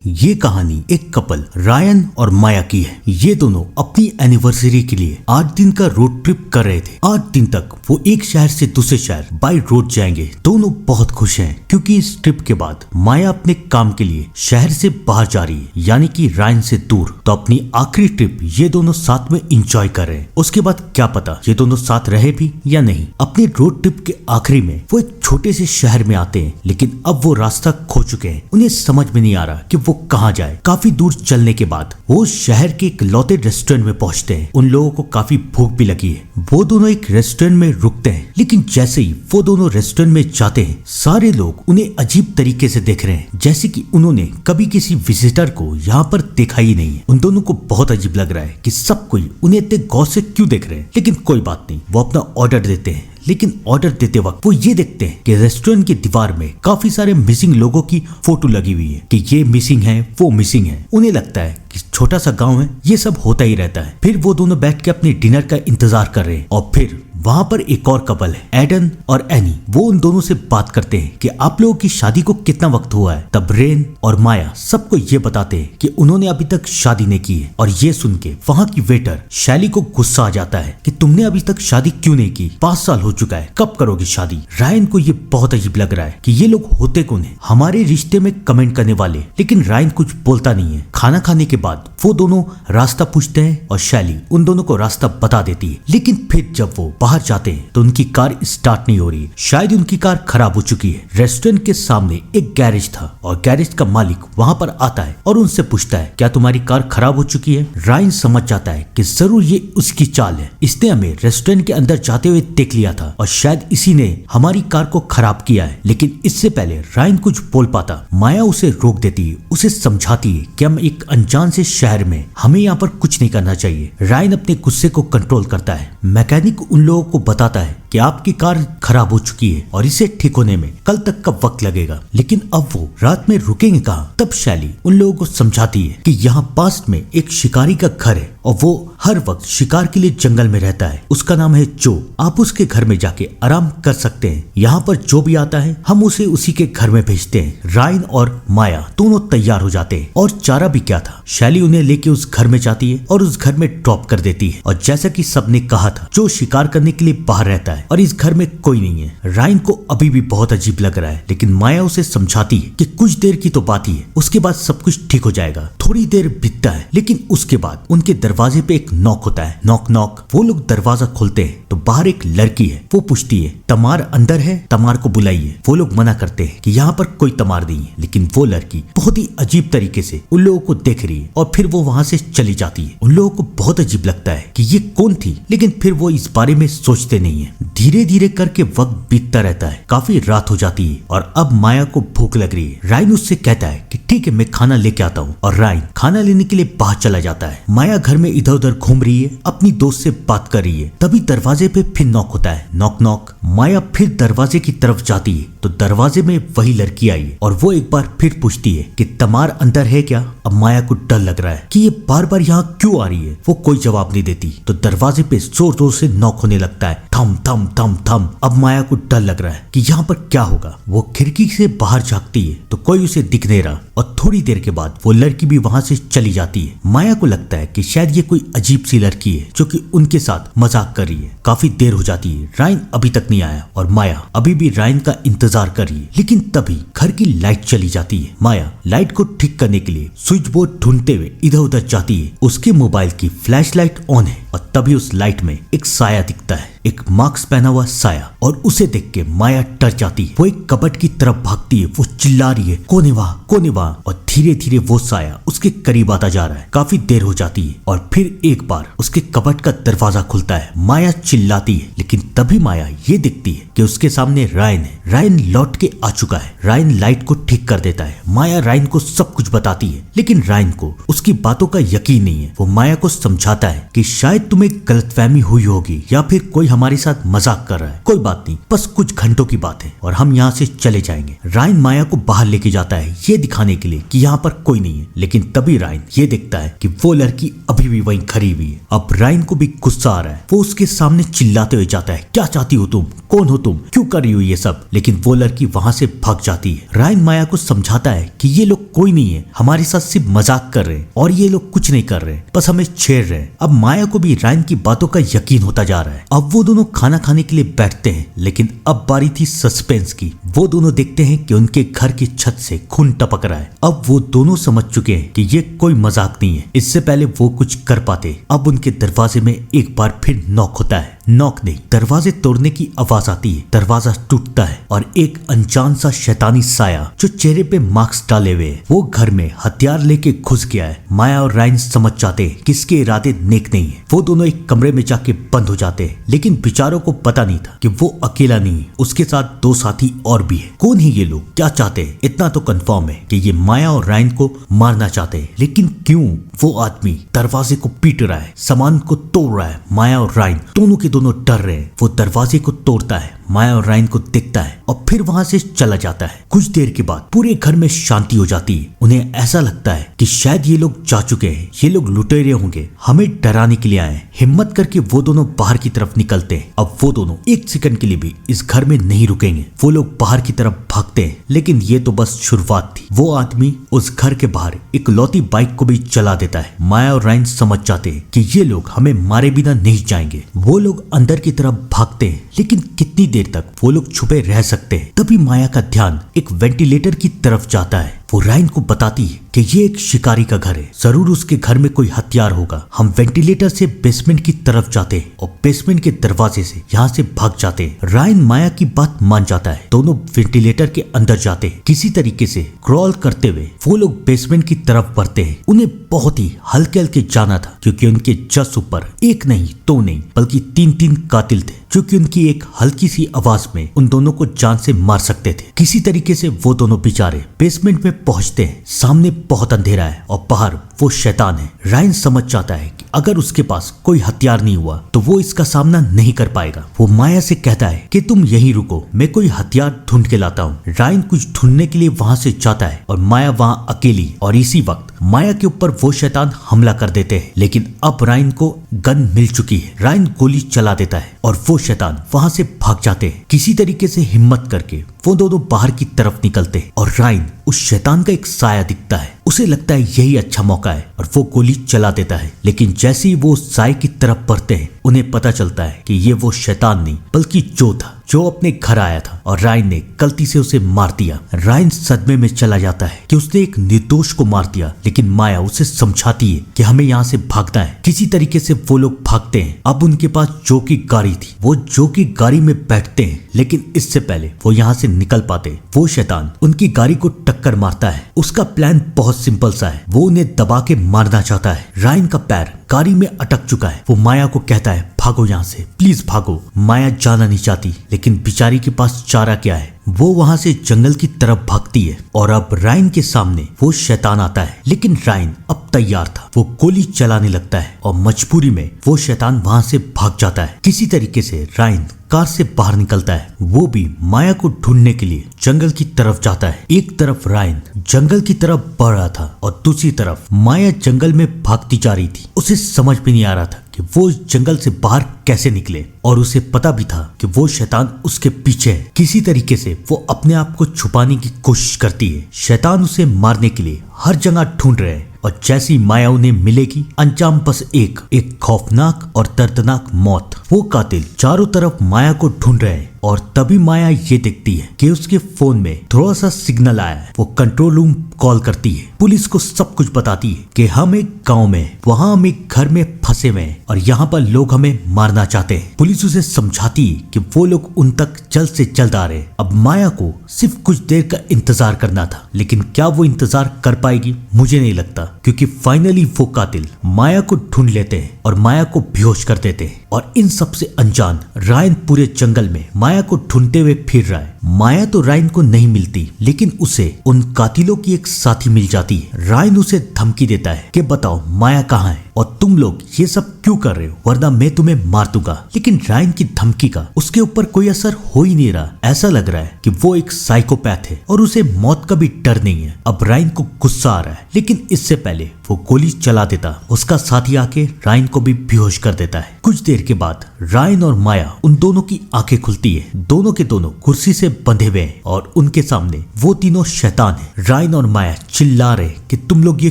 ये कहानी एक कपल रायन और माया की है। ये दोनों अपनी एनिवर्सरी के लिए 8 दिन का रोड ट्रिप कर रहे थे। 8 दिन तक वो एक शहर से दूसरे शहर बाय रोड जाएंगे। दोनों बहुत खुश हैं क्योंकि इस ट्रिप के बाद माया अपने काम के लिए शहर से बाहर जा रही है, यानी कि रायन से दूर। तो अपनी आखिरी ट्रिप ये दोनों साथ में इंजॉय कर रहे हैं। उसके बाद क्या पता ये दोनों साथ रहे भी या नहीं। अपनी रोड ट्रिप के आखिरी में वो एक छोटे से शहर में आते हैं, लेकिन अब वो रास्ता खो चुके हैं। उन्हें समझ में नहीं आ रहा कि वो कहाँ जाए। काफी दूर चलने के बाद वो शहर के एक लौते रेस्टोरेंट में पहुंचते हैं। उन लोगों को काफी भूख भी लगी है। वो दोनों एक रेस्टोरेंट में रुकते हैं, लेकिन जैसे ही वो दोनों रेस्टोरेंट में जाते हैं, सारे लोग उन्हें अजीब तरीके से देख रहे हैं, जैसे कि उन्होंने कभी किसी विजिटर को यहाँ पर देखा ही नहीं है। उन दोनों को बहुत अजीब लग रहा है कि सब कोई उन्हें इतने गौर से क्यों देख रहे हैं। लेकिन कोई बात नहीं, वो अपना ऑर्डर देते हैं। लेकिन ऑर्डर देते वक्त वो ये देखते हैं कि रेस्टोरेंट की दीवार में काफी सारे मिसिंग लोगों की फोटो लगी हुई है कि ये मिसिंग है, वो मिसिंग है। उन्हें लगता है कि छोटा सा गांव है, ये सब होता ही रहता है। फिर वो दोनों बैठ के अपने डिनर का इंतजार कर रहे हैं और फिर वहां पर एक और कपल है, एडन और एनी। वो उन दोनों से बात करते हैं कि आप लोगों की शादी को कितना वक्त हुआ है। तब रेन और माया सबको ये बताते हैं कि उन्होंने अभी तक शादी नहीं की है। और ये सुन के वहाँ की वेटर शैली को गुस्सा आ जाता है कि तुमने अभी तक शादी क्यों नहीं की, 5 साल हो चुका है, कब करोगे शादी। रायन को ये बहुत अजीब लग रहा है कि ये लोग होते कौन है, हमारे रिश्ते में कमेंट करने वाले। लेकिन रायन कुछ बोलता नहीं है। खाना खाने के बाद वो दोनों रास्ता पूछते हैं और शैली उन दोनों को रास्ता बता देती है। लेकिन फिर जब वो बाहर जाते हैं तो उनकी कार स्टार्ट नहीं हो रही। शायद उनकी कार खराब हो चुकी है। रेस्टोरेंट के सामने एक गैरेज था और गैरेज का मालिक वहां पर आता है और उनसे पूछता है, क्या तुम्हारी कार खराब हो चुकी है। रायन समझ जाता है कि जरूर ये उसकी चाल है। इसने हमें रेस्टोरेंट के अंदर जाते हुए देख लिया था और शायद इसी ने हमारी कार को खराब किया है। लेकिन इससे पहले रायन कुछ बोल पाता, माया उसे रोक देती है, उसे समझाती है कि हम एक अनजान से शहर में, हमें यहाँ पर कुछ नहीं करना चाहिए। रायन अपने गुस्से को कंट्रोल करता है। मैकेनिक उन लोगों को बताता है कि आपकी कार खराब हो चुकी है और इसे ठीक होने में कल तक का वक्त लगेगा। लेकिन अब वो रात में रुकेंगे कहाँ। तब शैली उन लोगों को समझाती है कि यहाँ पास में एक शिकारी का घर है और वो हर वक्त शिकार के लिए जंगल में रहता है। उसका नाम है जो। आप उसके घर में जाके आराम कर सकते हैं। यहाँ पर जो भी आता है हम उसे उसी के घर में भेजते हैं। रायन और माया दोनों तैयार हो जाते हैं और चारा भी क्या था, शैली उन्हें लेके उस घर में जाती है और उस घर में ड्रॉप कर देती है। और जैसा कि सबने कहा था, जो शिकार करने के लिए बाहर रहता है और इस घर में कोई नहीं है। रायन को अभी भी बहुत अजीब लग रहा है, लेकिन माया उसे समझाती है कि कुछ देर की तो बात ही है, उसके बाद सब कुछ ठीक हो जाएगा। थोड़ी देर बीतता है, लेकिन उसके बाद उनके दरवाजे पे एक नॉक होता है। Knock knock. वो लोग दरवाजा खोलते हैं तो बाहर एक लड़की है। वो पूछती है, तमार अंदर है, तमार को बुलाइए। वो लोग मना करते हैं कि यहाँ पर कोई तमार नहीं है। लेकिन वो लड़की बहुत ही अजीब तरीके से उन लोगों को देख रही है और फिर वो वहाँ से चली जाती है। उन लोगों को बहुत अजीब लगता है कि ये कौन थी, लेकिन फिर वो इस बारे में सोचते नहीं है। धीरे धीरे करके वक्त बीतता रहता है। काफी रात हो जाती है और अब माया को भूख लग रही है। रायन उससे कहता है कि ठीक है, मैं खाना लेके आता हूँ और रायन खाना लेने के लिए बाहर चला जाता है। माया घर में इधर उधर घूम रही है, अपनी दोस्त से बात कर रही है। तभी दरवाजे पे फिर नॉक होता है। Knock knock. माया फिर दरवाजे की तरफ जाती है तो दरवाजे में वही लड़की आई है और वो एक बार फिर पूछती है कि तमार अंदर है क्या। अब माया को डर लग रहा है कि ये बार बार यहाँ क्यों आ रही है। वो कोई जवाब नहीं देती तो दरवाजे पे जोर जोर से नॉक होने लगता है। थम थम थम थम। अब माया को डर लग रहा है कि यहाँ पर क्या होगा। वो खिड़की से बाहर झांकती है तो कोई उसे दिख नहीं रहा और थोड़ी देर के बाद वो लड़की भी वहां से चली जाती है। माया को लगता है कि शायद ये कोई अजीब सी लड़की है जो कि उनके साथ मजाक कर रही है। काफी देर हो जाती है, रायन अभी तक नहीं आया और माया अभी भी रायन का इंतजार कर रही है। लेकिन तभी घर की लाइट चली जाती है। माया लाइट को ठीक करने के लिए स्विच बोर्ड ढूंढते हुए इधर उधर जाती है। उसके मोबाइल की फ्लैश लाइट ऑन है और तभी उस लाइट में एक साया दिखता है, एक मास्क पहना हुआ साया। और उसे देख के माया डर जाती है। वो एक कबर्ड की तरफ भागती है। वो चिल्ला रही है, कौन है वहाँ, कौन है वहाँ। और धीरे धीरे वो साया उसके करीब आता जा रहा है। काफी देर हो जाती है और फिर एक बार उसके कबर्ड का दरवाजा खुलता है। माया चिल्लाती है, लेकिन तभी माया ये दिखती है कि उसके सामने रायन है। रायन लौट के आ चुका है। रायन लाइट को ठीक कर देता है। माया रायन को सब कुछ बताती है, लेकिन रायन को उसकी बातों का यकीन नहीं है। वो माया को समझाता है कि शायद तुम्हें गलतफहमी हुई होगी या फिर कोई हमारे हमारे साथ मजाक कर रहा है। कोई बात नहीं, बस कुछ घंटों की बात है और हम यहाँ से चले जाएंगे। रायन माया को बाहर लेके जाता है ये दिखाने के लिए कि यहाँ पर कोई नहीं है, लेकिन तभी रायन ये देखता है कि वो लड़की अभी भी वहीं खड़ी हुई है। अब रायन को भी गुस्सा आ रहा है, वो उसके सामने चिल्लाते हुए जाता है, क्या चाहती हो तुम, कौन हो तुम, क्यों कर रही हो ये सब। लेकिन वो लड़की वहां से भाग जाती है। रायन माया को समझाता है कि ये लोग कोई नहीं है, हमारे साथ सिर्फ मजाक कर रहे हैं और ये लोग कुछ नहीं कर रहे, बस हमें छेड़ रहे हैं। अब माया को भी रायन की बातों का यकीन होता जा रहा है। अब वो दोनों खाना खाने के लिए बैठते हैं, लेकिन अब बारी थी सस्पेंस की। वो दोनों देखते हैं कि उनके घर की छत से खून टपक रहा है। अब वो दोनों समझ चुके हैं कि ये कोई मजाक नहीं है। इससे पहले वो कुछ कर पाते। अब उनके दरवाजे में एक बार फिर नॉक होता है। नॉक नहीं, दरवाजे तोड़ने की आवाज आती है। दरवाजा टूटता है और एक अनजान सा शैतानी साया जो चेहरे पे मास्क डाले हुए है, वो घर में हथियार लेके घुस गया है। माया और रायन समझ जाते हैं कि इसके इरादे नेक नहीं है। वो दोनों एक कमरे में जाके बंद हो जाते हैं, लेकिन बेचारों को पता नहीं था कि वो अकेला नहीं है, उसके साथ दो साथी और भी है। कौन है ये लोग, क्या चाहते हैं? इतना तो कंफर्म है कि ये माया और रायन को मारना चाहते हैं, लेकिन क्यों? वो आदमी दरवाजे को पीट रहा है, सामान को तोड़ रहा है। माया और रायन दोनों के दोनों डर रहे हैं। वो दरवाजे को तोड़ता है, माया और रायन को देखता है और फिर वहां से चला जाता है। कुछ देर के बाद पूरे घर में शांति हो जाती है। उन्हें ऐसा लगता है कि शायद ये लोग जा चुके हैं, ये लोग लुटेरे होंगे, हमें डराने के लिए आए हैं। हिम्मत करके वो दोनों बाहर की तरफ निकलते हैं। अब वो दोनों एक सेकंड के लिए भी इस घर में नहीं रुकेंगे। वो लोग बाहर की तरफ भागते हैं, लेकिन ये तो बस शुरुआत थी। वो आदमी उस घर के बाहर एक लौती बाइक को भी चला देता है। माया और रायन समझ जाते हैं कि ये लोग हमें मारे बिना नहीं जाएंगे। वो लोग अंदर की तरफ भागते हैं, लेकिन कितनी देर तक वो लोग छुपे रह सकते हैं। तभी माया का ध्यान एक वेंटिलेटर की तरफ जाता है। वो रायन को बताती है कि ये एक शिकारी का घर है, जरूर उसके घर में कोई हथियार होगा। हम वेंटिलेटर से बेसमेंट की तरफ जाते हैं और बेसमेंट के दरवाजे से यहाँ से भाग जाते हैं। रायन माया की बात मान जाता है। दोनों वेंटिलेटर के अंदर जाते हैं। किसी तरीके से क्रॉल करते हुए वो लोग बेसमेंट की तरफ बढ़ते हैं। उन्हें बहुत ही हल्के हल्के जाना था, क्योंकि उनके जस्ट ऊपर एक नहीं, दो नहीं, बल्कि तीन तीन कातिल थे, जो कि उनकी एक हल्की सी आवाज में उन दोनों को जान से मार सकते थे। किसी तरीके से वो दोनों बेचारे बेसमेंट में पहुंचते हैं। सामने बहुत अंधेरा है और बाहर वो शैतान है। रायन समझ जाता है कि अगर उसके पास कोई हथियार नहीं हुआ तो वो इसका सामना नहीं कर पाएगा। वो माया से कहता है कि तुम यहीं रुको, मैं कोई हथियार ढूंढ के लाता हूँ। रायन कुछ ढूंढने के लिए वहां से जाता है और माया वहां अकेली। और इसी वक्त माया के ऊपर वो शैतान हमला कर देते हैं, लेकिन अब रायन को गन मिल चुकी है। रायन गोली चला देता है और वो शैतान वहां से भाग जाते हैं। किसी तरीके से हिम्मत करके वो दोनों बाहर की तरफ निकलते हैं और रायन उस शैतान का एक साया दिखता है। उसे लगता है यही अच्छा मौका है और वो गोली चला देता है। लेकिन जैसे ही वो उस साए की तरफ बढ़ते हैं, उन्हें पता चलता है कि ये वो शैतान नहीं बल्कि जो था, जो अपने घर आया था और रायन ने गलती से उसे मार दिया। रायन सदमे में चला जाता है कि उसने एक निर्दोष को मार दिया, लेकिन माया उसे समझाती है कि हमें यहाँ से भागना है। किसी तरीके से वो लोग भागते हैं। अब उनके पास जो की गाड़ी थी, वो जो की गाड़ी में बैठते हैं, लेकिन इससे पहले वो यहाँ से निकल पाते, वो शैतान उनकी गाड़ी को टक्कर मारता है। उसका प्लान बहुत सिंपल सा है, वो उन्हें दबा के मारना चाहता है। रायन का पैर गाड़ी में अटक चुका है। वो माया को कहता है भागो यहाँ से, प्लीज भागो। माया जाना नहीं चाहती, लेकिन बेचारी के पास चारा क्या है। वो वहां से जंगल की तरफ भागती है और अब रायन के सामने वो शैतान आता है, लेकिन रायन अब तैयार था। वो गोली चलाने लगता है और मजबूरी में वो शैतान वहां से भाग जाता है। किसी तरीके से रायन कार से बाहर निकलता है। वो भी माया को ढूंढने के लिए जंगल की तरफ जाता है। एक तरफ रायन जंगल की तरफ बढ़ रहा था और दूसरी तरफ माया जंगल में भागती जा रही थी। उसे समझ में नहीं आ रहा था कि वो जंगल से बाहर कैसे निकले, और उसे पता भी था कि वो शैतान उसके पीछे है। किसी तरीके से वो अपने आप को छुपाने की कोशिश करती है। शैतान उसे मारने के लिए हर जगह ढूंढ रहे हैं और जैसी माया उन्हें मिलेगी, अंजाम बस एक खौफनाक और दर्दनाक मौत। वो कातिल चारों तरफ माया को ढूंढ रहे हैं और तभी माया ये देखती है कि उसके फोन में थोड़ा सा सिग्नल आया है। वो कंट्रोल रूम कॉल करती है, पुलिस को सब कुछ बताती है कि हम एक गांव में, वहां हम एक घर में फंसे हुए हैं और यहाँ पर लोग हमें मारना चाहते हैं। पुलिस उसे समझाती है कि वो लोग उन तक जल्द से जल्द आ रहे हैं। अब माया को सिर्फ कुछ देर का इंतजार करना था, लेकिन क्या वो इंतजार कर पाएगी? मुझे नहीं लगता, क्योंकि फाइनली वो कातिल माया को ढूंढ लेते हैं और माया को बेहोश कर देते हैं। और इन सब से अनजान रायन पूरे जंगल में माया को ढूंढते हुए फिर रहा है। माया तो रायन को नहीं मिलती, लेकिन उसे उन कातिलों की एक साथी मिल जाती है। रायन उसे धमकी देता है कि बताओ माया कहाँ है और तुम लोग ये सब क्यों कर रहे हो, वरना मैं तुम्हें मार दूंगा। लेकिन रायन की धमकी का उसके ऊपर कोई असर हो ही नहीं रहा। ऐसा लग रहा है कि वो एक साइकोपैथ है और उसे मौत का भी डर नहीं है। अब रायन को गुस्सा आ रहा है, लेकिन इससे पहले वो गोली चला देता, उसका साथी आके रायन को भी बेहोश कर देता है। कुछ देर के बाद रायन और माया उन दोनों की आंखें खुलती है। दोनों के दोनों कुर्सी से बंधे हुए हैं और उनके सामने वो तीनों शैतान हैं। रायन और माया चिल्ला रहे कि तुम लोग ये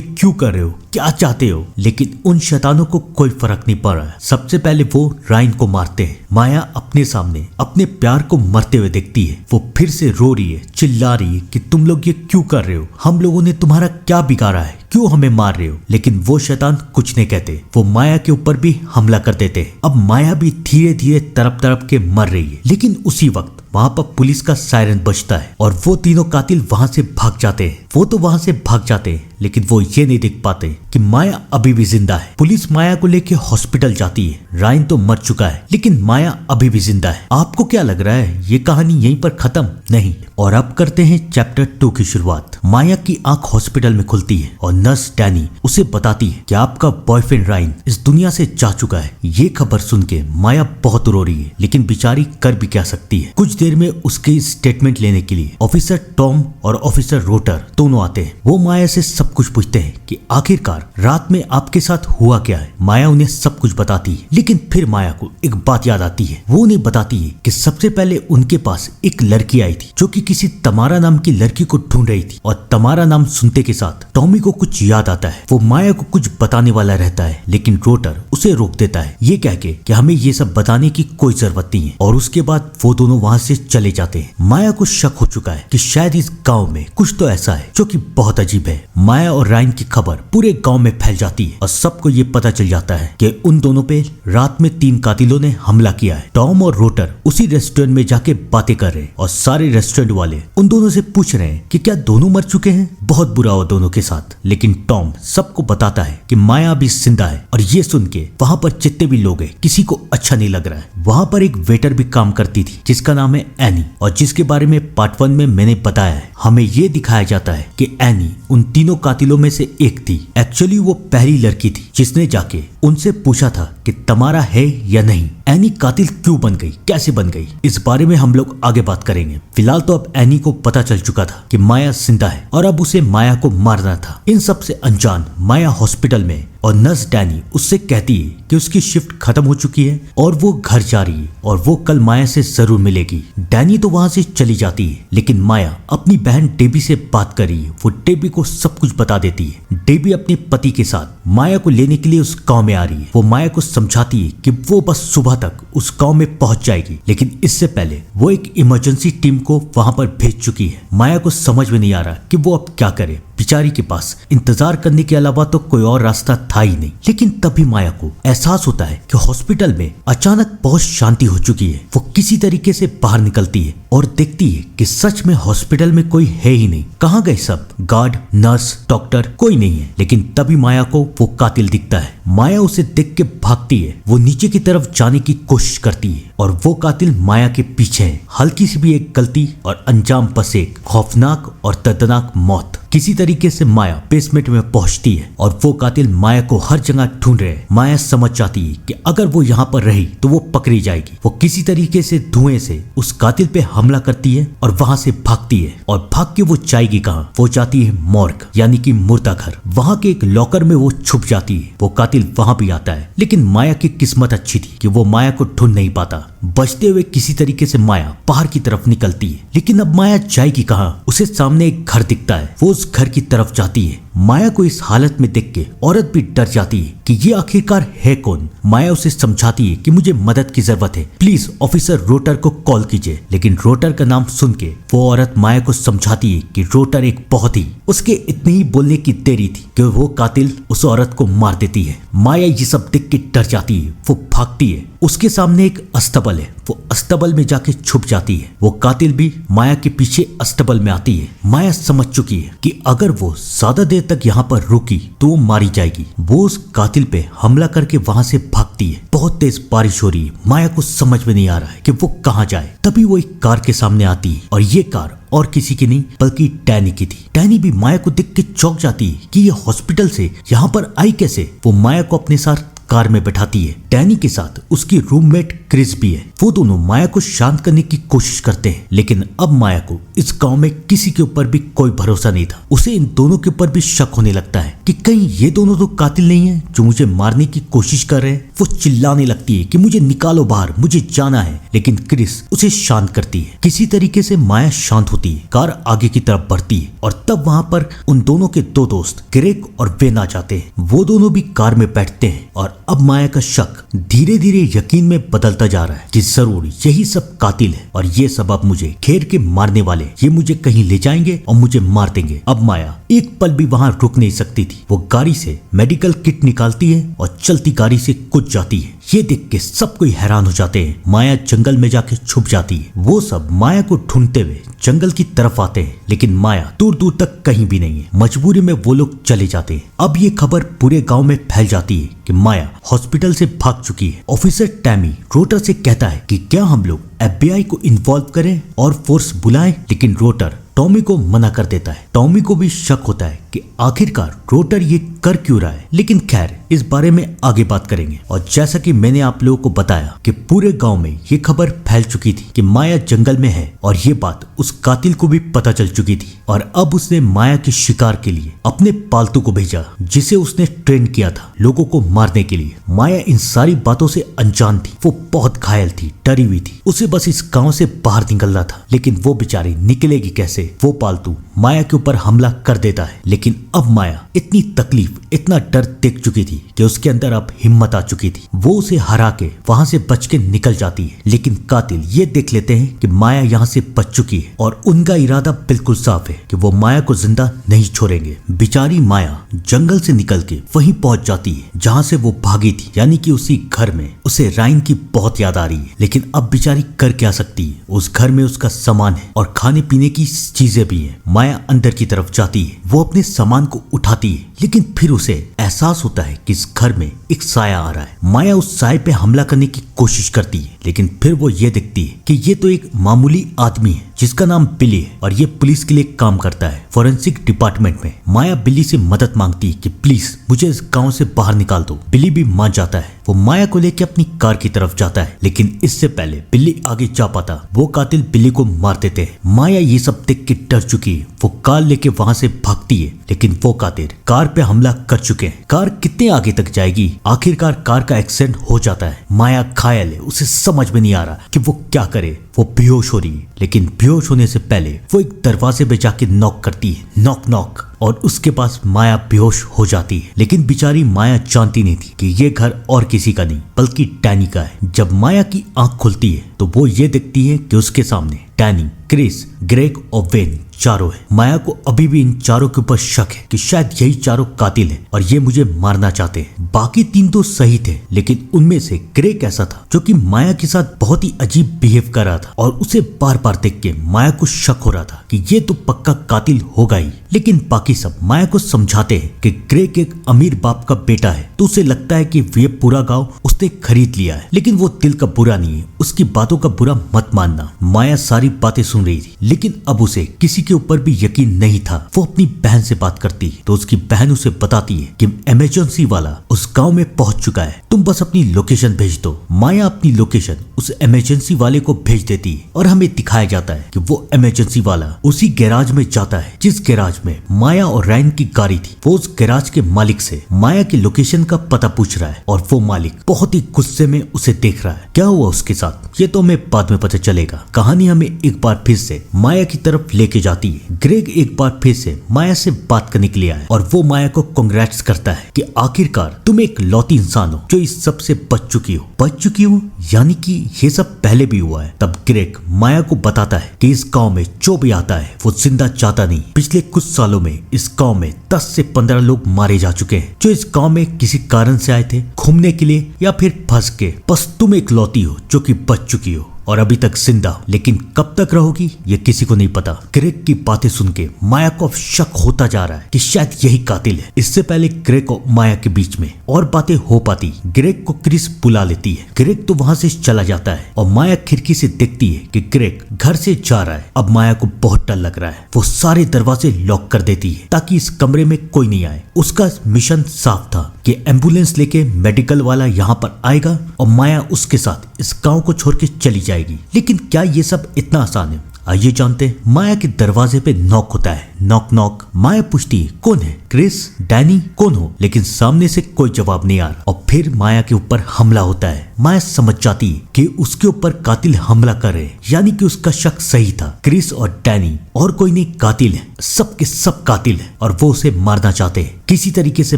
क्यों कर रहे हो, क्या चाहते हो, लेकिन उन शैतानों को कोई फर्क नहीं पड़ रहा। सबसे पहले वो रायन को मारते हैं। माया अपने सामने अपने प्यार को मरते हुए देखती है। वो फिर से रो रही है, चिल्ला रही है कि तुम लोग ये क्यों कर रहे हो, हम लोगों ने तुम्हारा क्या बिगाड़ा है, क्यों हमें मार रहे हो। लेकिन वो शैतान कुछ नहीं कहते, वो माया के ऊपर भी हमला कर देते हैं। अब माया भी धीरे धीरे तड़प तड़प के मर रही है। लेकिन उसी वक्त वहां पर पुलिस का सायरन बजता है और वो तीनों कातिल वहां से भाग जाते हैं। वो तो वहां से भाग जाते हैं, लेकिन वो ये नहीं देख पाते कि माया अभी भी जिंदा है। पुलिस माया को लेके हॉस्पिटल जाती है। रायन तो मर चुका है, लेकिन माया अभी भी जिंदा है। आपको क्या लग रहा है ये कहानी यहीं पर खत्म? नहीं। और अब करते हैं चैप्टर 2 की शुरुआत। माया की आंख हॉस्पिटल में खुलती है और नर्स डैनी उसे बताती है कि आपका बॉयफ्रेंड रायन इस दुनिया से जा चुका है। ये खबर सुन के माया बहुत रो रही है, लेकिन बेचारी कर भी क्या सकती है। कुछ देर में उसके स्टेटमेंट लेने के लिए ऑफिसर टॉम और ऑफिसर रोटर दोनों आते हैं। वो माया से सब कुछ पूछते हैं कि आखिरकार रात में आपके साथ हुआ क्या है। माया उन्हें सब कुछ बताती है, लेकिन फिर माया को एक बात याद आती है। वो उन्हें बताती है कि सबसे पहले उनके पास एक लड़की आई थी जो कि किसी तमारा नाम की लड़की को ढूंढ रही थी, और तमारा नाम सुनते के साथ टॉमी को कुछ याद आता है। वो माया को कुछ बताने वाला रहता है, लेकिन रोटर उसे रोक देता है, ये कह के कि हमें ये सब बताने की कोई जरूरत नहीं है। और उसके बाद वो दोनों वहाँ से चले जाते हैं। माया को शक हो चुका है कि शायद इस गांव में कुछ तो ऐसा है जो कि बहुत अजीब है। माया और रायन की खबर पूरे गांव में फैल जाती है और सबको ये पता चल जाता है कि उन दोनों पे रात में 3 कातिलों ने हमला किया है। टॉम और रोटर उसी रेस्टोरेंट में जाके बातें कर रहे हैं और सारे रेस्टोरेंट वाले उन दोनों से पूछ रहे हैं कि क्या दोनों मर चुके हैं। बहुत बुरा हुआ दोनों के साथ, लेकिन टॉम सबको बताता है कि माया भी जिंदा है। और ये सुन के वहां पर जितने भी लोग हैं किसी को अच्छा नहीं लग रहा है। वहां पर एक वेटर भी काम करती थी जिसका नाम है एनी, और जिसके बारे में पार्ट 1 में मैंने बताया है। हमें ये दिखाया जाता है कि एनी उन तीनों कातिलों में से एक थी। एक्चुअली वो पहली लड़की थी जिसने जाके उनसे पूछा था कि तमारा है या नहीं। एनी कातिल क्यों बन गई, कैसे बन गई, इस बारे में हम लोग आगे बात करेंगे। फिलहाल तो अब एनी को पता चल चुका था कि माया जिंदा है और अब उसे माया को मारना था। इन सब से अनजान माया हॉस्पिटल में, और नर्स डैनी उससे कहती है कि उसकी शिफ्ट खत्म हो चुकी है और वो घर जा रही है और वो कल माया से जरूर मिलेगी। डैनी तो वहां से चली जाती है, लेकिन माया अपनी बहन डेबी से बात कर रही है। वो डेबी को सब कुछ बता देती है। डेबी अपने पति के साथ माया को लेने के लिए उस गांव में आ रही है। वो माया को समझाती है कि वो बस सुबह तक उस गांव में पहुंच जाएगी, लेकिन इससे पहले वो एक इमरजेंसी टीम को वहां पर भेज चुकी है। माया को समझ में नहीं आ रहा कि वो अब क्या करे। बेचारी के पास इंतजार करने के अलावा तो कोई और रास्ता था ही नहीं। लेकिन तभी माया को एहसास होता है कि हॉस्पिटल में अचानक बहुत शांति हो चुकी है। वो किसी तरीके से बाहर निकलती है और देखती है कि सच में हॉस्पिटल में कोई है ही नहीं। कहाँ गए सब? गार्ड, नर्स, डॉक्टर, कोई नहीं है। लेकिन तभी माया को वो कातिल दिखता है। माया उसे देख के भागती है। वो नीचे की तरफ जाने की कोशिश करती है और वो कातिल माया के पीछे है। हल्की सी भी एक गलती और अंजाम बस एक खौफनाक और दर्दनाक मौत। किसी तरीके से माया बेसमेंट में पहुंचती है और वो कातिल माया को हर जगह ढूंढ रहे हैं। माया समझ जाती है कि अगर वो यहाँ पर रही तो वो पकड़ी जाएगी। वो किसी तरीके से धुएं से उस कातिल पे हमला करती है और वहां से भागती है। और भाग के वो जाएगी कहाँ? वो जाती है मॉर्ग, यानी कि मुर्दा घर। वहां के एक लॉकर में वो छुप जाती है। वो कातिल वहां भी आता है, लेकिन माया की किस्मत अच्छी थी कि वो माया को ढूंढ नहीं पाता। बचते हुए किसी तरीके से माया बाहर की तरफ निकलती है, लेकिन अब माया जाएगी कहाँ? उसे सामने एक घर दिखता है। वो उस घर की तरफ जाती है। माया को इस हालत में देख के औरत भी डर जाती है कि ये आखिरकार है कौन। माया उसे समझाती है कि मुझे मदद की जरूरत है, प्लीज ऑफिसर रोटर को कॉल कीजिए। लेकिन रोटर का नाम सुन के वो औरत माया को समझाती है कि रोटर एक बहुत ही, उसके इतनी ही बोलने की देरी थी कि वो कातिल उस औरत को मार देती है। माया ये सब देख के डर जाती है। वो भागती है। उसके सामने एक अस्तबल है। वो अस्तबल में जाके छुप जाती है। वो कातिल भी माया के पीछे अस्तबल में आती है। माया समझ चुकी है कि अगर वो ज्यादा देर तक यहाँ पर रुकी तो वो मारी जाएगी। वो उस कातिल पे हमला करके वहां से भागती भागती है। बहुत तेज बारिश हो रही है। माया को समझ में नहीं आ रहा है कि वो कहाँ जाए। तभी वो एक कार के सामने आती है और ये कार और किसी की नहीं बल्कि टैनी की थी। टैनी भी माया को देख के चौंक जाती है कि ये हॉस्पिटल से यहाँ पर आई कैसे। वो माया को अपने साथ कार में बैठाती है। टैनी के साथ उसकी रूममेट क्रिस भी है। वो दोनों माया को शांत करने की कोशिश करते हैं, लेकिन अब माया को इस गांव में किसी के ऊपर भी कोई भरोसा नहीं था। उसे इन दोनों के ऊपर भी शक होने लगता है कि कहीं ये दोनों तो कातिल नहीं है जो मुझे मारने की कोशिश कर रहे हैं। वो चिल्लाने लगती है कि मुझे निकालो बाहर, मुझे जाना है, लेकिन क्रिस उसे शांत करती है। किसी तरीके से माया शांत होती है। कार आगे की तरफ बढ़ती है और तब वहां पर उन दोनों के दो दोस्त ग्रेग और वेन आ जाते हैं। वो दोनों भी कार में बैठते हैं और अब माया का शक धीरे धीरे यकीन में बदलता जा रहा है कि जरूर यही सब कातिल है और ये सब अब मुझे घेर के मारने वाले। ये मुझे कहीं ले जाएंगे और मुझे मार देंगे। अब माया एक पल भी वहां रुक नहीं सकती थी। वो गाड़ी से मेडिकल किट निकालती है और चलती गाड़ी से कूद जाती है। ये देख के सब कोई हैरान हो जाते हैं। माया जंगल में जाके छुप जाती है। वो सब माया को ढूंढते हुए जंगल की तरफ आते हैं, लेकिन माया दूर दूर तक कहीं भी नहीं है। मजबूरी में वो लोग चले जाते हैं। अब ये खबर पूरे गांव में फैल जाती है कि माया हॉस्पिटल से भाग चुकी है। ऑफिसर टैमी रोटर से कहता है कि क्या हम लोग FBI को इन्वॉल्व करें और फोर्स बुलाएं, लेकिन रोटर टॉमी को मना कर देता है। टॉमी को भी शक होता है कि आखिरकार रोटर ये कर क्यों रहा है, लेकिन खैर इस बारे में आगे बात करेंगे। और जैसा कि मैंने आप लोगों को बताया कि पूरे गांव में ये खबर फैल चुकी थी कि माया जंगल में है और ये बात उस कातिल को भी पता चल चुकी थी। और अब उसने माया के शिकार के लिए अपने पालतू को भेजा, जिसे उसने ट्रेन किया था लोगों को मारने के लिए। माया इन सारी बातों से अनजान थी। वो बहुत घायल थी, डरी हुई थी। उसे बस इस गांव से बाहर निकलना था, लेकिन वो बेचारी निकलेगी कैसे। वो पालतू माया के ऊपर हमला कर देता है, लेकिन अब माया इतनी तकलीफ, इतना डर देख चुकी थी कि उसके अंदर अब हिम्मत आ चुकी थी। वो उसे हरा के वहां से बच के निकल जाती है, लेकिन कातिल ये देख लेते हैं कि माया यहाँ से बच चुकी है और उनका इरादा बिल्कुल साफ है कि वो माया को जिंदा नहीं छोड़ेंगे। बेचारी माया जंगल से निकल के वहीं पहुंच जाती है जहाँ से वो भागी थी, यानी कि उसी घर में। उसे रायन की बहुत याद आ रही है, लेकिन अब बेचारी कर क्या सकती है। उस घर में उसका सामान है और खाने पीने की चीजें भी हैं। माया अंदर की तरफ जाती है। वो अपने सामान को उठाती है, लेकिन फिर उसे एहसास होता है कि इस घर में एक साया आ रहा है। माया उस साये पे हमला करने की कोशिश करती है, लेकिन फिर वो ये देखती है कि ये तो एक मामूली आदमी है जिसका नाम बिली है और ये पुलिस के लिए काम करता है, फॉरेंसिक डिपार्टमेंट में। माया बिली से मदद मांगती है कि प्लीज मुझे इस गांव से बाहर निकाल दो। बिली भी मान जाता है। वो माया को लेकर अपनी कार की तरफ जाता है, लेकिन इससे पहले बिल्ली आगे जा पाता वो कातिल बिल्ली को मार देते हैं। माया ये सब देख के डर चुकी है। वो कार लेके वहां से भागती है, लेकिन वो कातिल कार पे हमला कर चुके हैं। कार कितने आगे तक जाएगी। आखिरकार कार का एक्सीडेंट हो जाता है। माया घायल है। उसे समझ में नहीं आ रहा कि वो क्या करे। वो बेहोश हो रही है, लेकिन बेहोश होने से पहले वो एक दरवाजे पे जाके नॉक करती है। नॉक नॉक, और उसके पास माया बेहोश हो जाती है। लेकिन बेचारी माया जानती नहीं थी कि ये घर और किसी का नहीं बल्कि टैनी का है। जब माया की आंख खुलती है तो वो ये देखती है कि उसके सामने टैनी, क्रिस, ग्रेग और वेन चारों है। माया को अभी भी इन चारों के ऊपर शक है कि शायद यही चारों कातिल हैं और ये मुझे मारना चाहते हैं। बाकी तीन तो सही थे, लेकिन उनमें से ग्रेग ऐसा था जो कि माया के साथ बहुत ही अजीब बिहेव कर रहा था और उसे बार बार देख के माया को शक हो रहा था कि ये तो पक्का कातिल होगा ही। लेकिन बाकी सब माया को समझाते हैं कि ग्रेग एक अमीर बाप का बेटा है, तो उसे लगता है कि ये पूरा गाँव उसने खरीद लिया है। लेकिन वो दिल का बुरा नहीं है, उसकी बातों का बुरा मत मानना। माया सारी बातें सुन रही थी, लेकिन अब उसे किसी के ऊपर भी यकीन नहीं था। वो अपनी बहन से बात करती है तो उसकी बहन उसे बताती है कि इमरजेंसी वाला उस गांव में पहुंच चुका है, तुम बस अपनी लोकेशन भेज दो। माया अपनी लोकेशन उस इमरजेंसी वाले को भेज देती है और हमें दिखाया जाता है कि वो इमरजेंसी वाला उसी गैराज में जाता है जिस गैराज में माया और रायन की गाड़ी थी। वो उस गैराज के मालिक से माया की लोकेशन का पता पूछ रहा है और वो मालिक बहुत ही गुस्से में उसे देख रहा है। क्या हुआ उसके साथ ये तो हमें बाद में पता चलेगा। कहानी हमें एक बार फिर से माया की तरफ लेके जाती है। ग्रेग एक बार फिर से माया से बात करने के लिए आया और वो माया को कांग्रेट्स करता है कि आखिरकार तुम एक लौती इंसान हो जो इस सब से बच चुकी हो, यानी कि ये सब पहले भी हुआ है। तब ग्रेग माया को बताता है कि इस गांव में जो भी आता है वो जिंदा जाता नहीं। पिछले कुछ सालों में इस गांव में 10 से 15 लोग मारे जा चुके हैं जो इस गांव में किसी कारण से आए थे, घूमने के लिए या फिर फंस के। बस तुम एक लौती हो जो कि बच चुकी हो और अभी तक जिंदा, लेकिन कब तक रहोगी ये किसी को नहीं पता। ग्रेग की बातें सुन के माया को अब शक होता जा रहा है कि शायद यही कातिल है। इससे पहले ग्रेग और माया के बीच में और बातें हो पाती, ग्रेग को क्रिस बुला लेती है। ग्रेग तो वहां से चला जाता है और माया खिड़की से देखती है कि ग्रेग घर से जा रहा है। अब माया को बहुत डर लग रहा है। वो सारे दरवाजे लॉक कर देती है ताकि इस कमरे में कोई नहीं आए। उसका मिशन साफ था कि एम्बुलेंस लेके मेडिकल वाला यहाँ पर आएगा और माया उसके साथ इस गांव को छोड़ के चली जाएगी। लेकिन क्या ये सब इतना आसान है? आइए जानते हैं। माया के दरवाजे पे नॉक होता है। Knock knock. माया पूछती है कौन है? क्रिस, डैनी, कौन हो? लेकिन सामने से कोई जवाब नहीं आ रहा और फिर माया के ऊपर हमला होता है। माया समझ जाती है कि उसके ऊपर कातिल हमला कर रहे हैं, यानी कि उसका शक सही था। क्रिस और डैनी और कोई नहीं कातिल है, सब के सब कातिल है और वो उसे मारना चाहते हैं। किसी तरीके से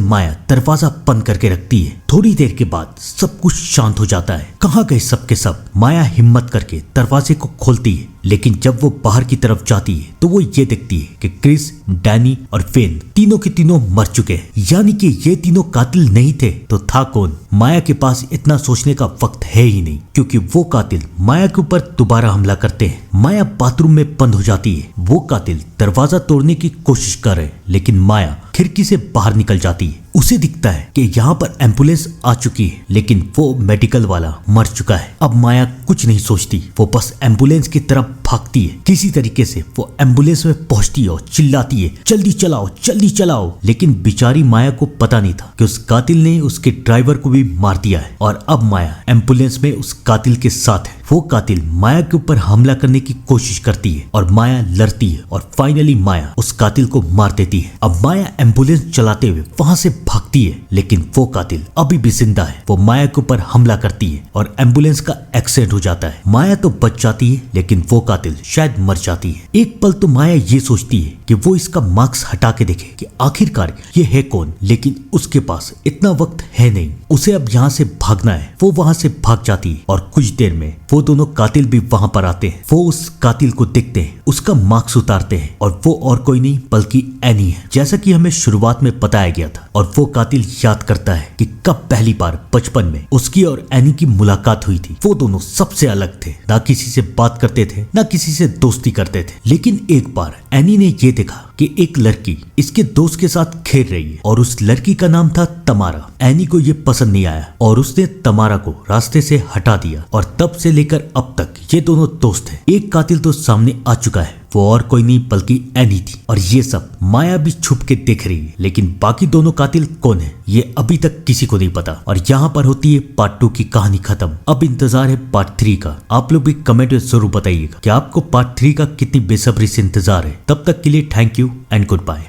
माया दरवाजा बंद करके रखती है। थोड़ी देर के बाद सब कुछ शांत हो जाता है। कहाँ गए सब के सब? माया हिम्मत करके दरवाजे को खोलती है, लेकिन जब वो बाहर की तरफ जाती है तो वो ये देखती है कि क्रिस, डैनी और फेन तीनों के तीनों मर चुके हैं। यानी कि ये तीनों कातिल नहीं थे तो था कौन? माया के पास इतना सोचने का वक्त है ही नहीं, क्योंकि वो कातिल माया के ऊपर दोबारा हमला करते हैं। माया बाथरूम में बंद हो जाती है। वो कातिल दरवाजा तोड़ने की कोशिश कर रहे, लेकिन माया खिड़की से बाहर निकल जाती है। उसे दिखता है कि यहाँ पर एम्बुलेंस आ चुकी है, लेकिन वो मेडिकल वाला मर चुका है। अब माया कुछ नहीं सोचती, वो बस एम्बुलेंस की तरफ भागती है। किसी तरीके से वो एम्बुलेंस में पहुंचती है और चिल्लाती है जल्दी चलाओ, जल्दी चलाओ। लेकिन बेचारी माया को पता नहीं था कि उस कातिल ने उसके ड्राइवर को भी मार दिया है और अब माया एम्बुलेंस में उस कातिल के साथ है। वो कातिल माया के ऊपर हमला करने की कोशिश करती है और माया लड़ती है और फाइनली माया उस कातिल को मार देती है। अब माया एम्बुलेंस चलाते हुए वहां से भागती है, लेकिन वो कातिल अभी भी जिंदा है। वो माया के ऊपर हमला करती है और एम्बुलेंस का एक्सीडेंट हो जाता है। माया तो बच जाती है, लेकिन वो कातिल शायद मर जाती है। एक पल तो माया ये सोचती है कि वो इसका मास्क हटा के देखे कि आखिरकार ये है कौन, लेकिन उसके पास इतना वक्त है नहीं। उसे अब यहाँ से भागना है। वो वहां से भाग जाती है और कुछ देर में वो दोनों कातिल भी वहां पर आते हैं। वो उस कातिल को देखते हैं, उसका मास्क उतारते हैं और वो और कोई नहीं बल्कि एनी है, जैसा कि हमें शुरुआत में बताया गया था। और वो कातिल याद करता है कि कब पहली बार बचपन में उसकी और एनी की मुलाकात हुई थी। वो दोनों सबसे अलग थे, ना किसी से बात करते थे, ना किसी से दोस्ती करते थे। लेकिन एक बार एनी ने ये देखा कि एक लड़की इसके दोस्त के साथ खेल रही है और उस लड़की का नाम था तमारा। एनी को ये पसंद नहीं आया और उसने तमारा को रास्ते से हटा दिया और तब से लेकर अब तक ये दोनों दोस्त हैं। एक कातिल तो सामने आ चुका है, वो और कोई नहीं बल्कि एनी थी और ये सब माया भी छुप के देख रही है। लेकिन बाकी दोनों कातिल कौन है ये अभी तक किसी को नहीं पता। और यहाँ पर होती है पार्ट 2 की कहानी खत्म। अब इंतजार है पार्ट 3 का। आप लोग भी कमेंट में जरूर बताइएगा कि आपको पार्ट 3 का कितनी बेसब्री से इंतजार है। तब तक के लिए thank you and good bye.